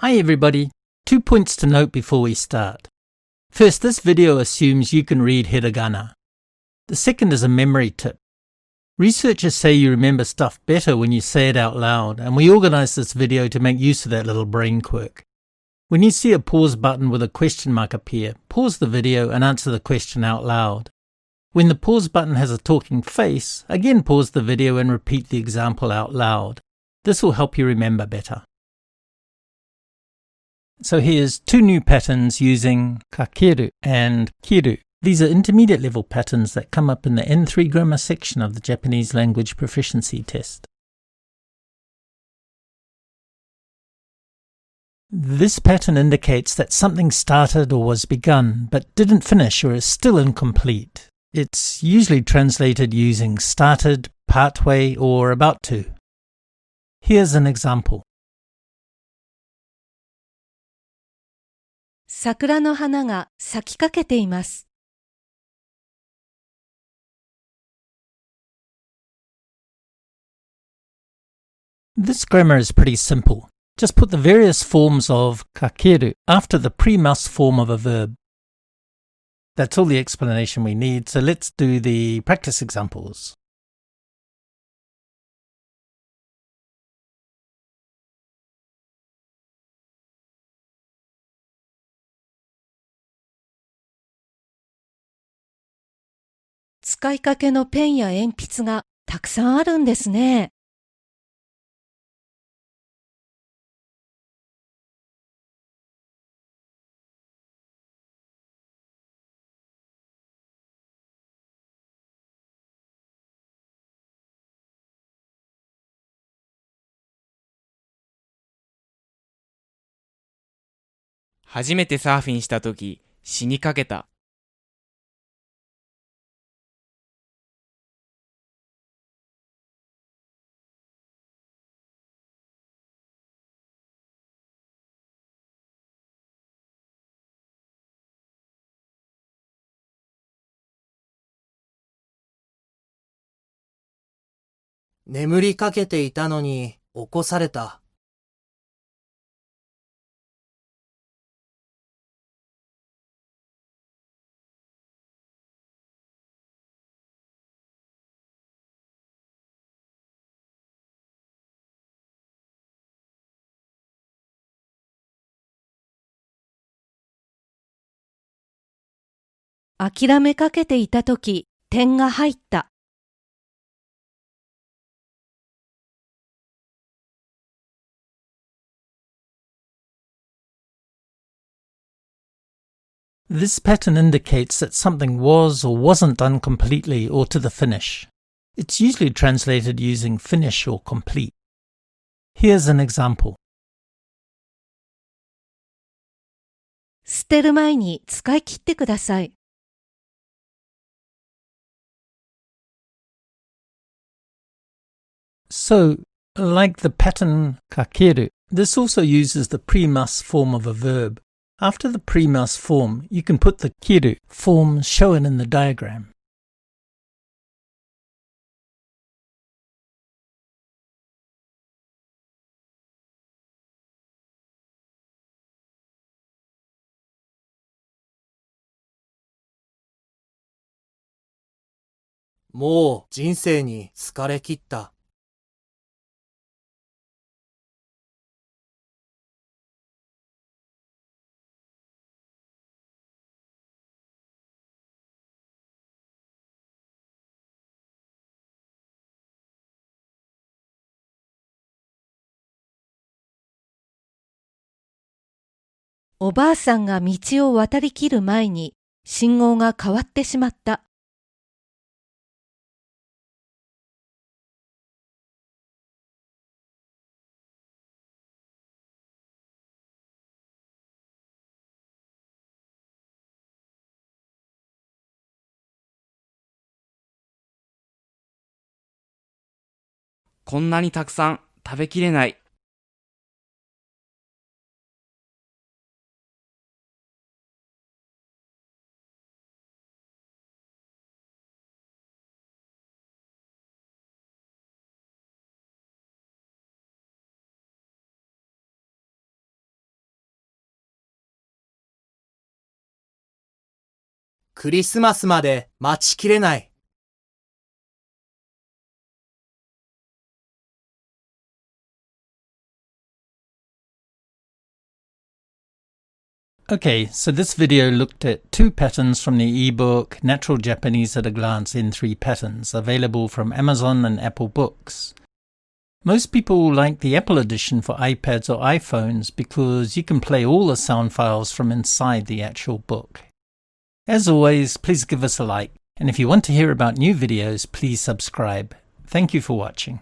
Hi everybody. 2 points to note before we start. First, this video assumes you can read hiragana. The second is a memory tip. Researchers say you remember stuff better when you say it out loud, and we organized this video to make use of that little brain quirk. When you see a pause button with a question mark appear, pause the video and answer the question out loud. When the pause button has a talking face, again pause the video and repeat the example out loud. This will help you remember better. So here's 2 new patterns using kakeru and kiru. These are intermediate level patterns that come up in the N3 grammar section of the Japanese language proficiency test. This pattern indicates that something started or was begun, but didn't finish or is still incomplete. It's usually translated using started, partway, or about to. Here's an example. 桜の花が咲きかけています。This grammar is pretty simple. Just put the various forms of kakeru after the pre-mus form of a verb. That's all the explanation we need, so let's do the practice examples.使いかけのペンや鉛筆がたくさんあるんですね。初めてサーフィンしたとき、死にかけた。眠りかけていたのに起こされた。諦めかけていたとき、点が入った。This pattern indicates that something was or wasn't done completely or to the finish. It's usually translated using finish or complete. Here's an example. 捨てる前に使い切ってください。So, like the pattern kakeru, this also uses the pre-mus form of a verb. After the pre-mus form, you can put the kiru form shown in the diagram.「もう人生に疲れ切った。おばあさんが道を渡りきる前に信号が変わってしまった。こんなにたくさん食べきれない。クリスマスまで待ちきれない。Okay, so this video looked at 2 patterns from the ebook Natural Japanese at a Glance N3 Patterns, available from Amazon and Apple Books. Most people like the Apple edition for iPads or iPhones because you can play all the sound files from inside the actual book. As always, please give us a like, and if you want to hear about new videos, please subscribe. Thank you for watching.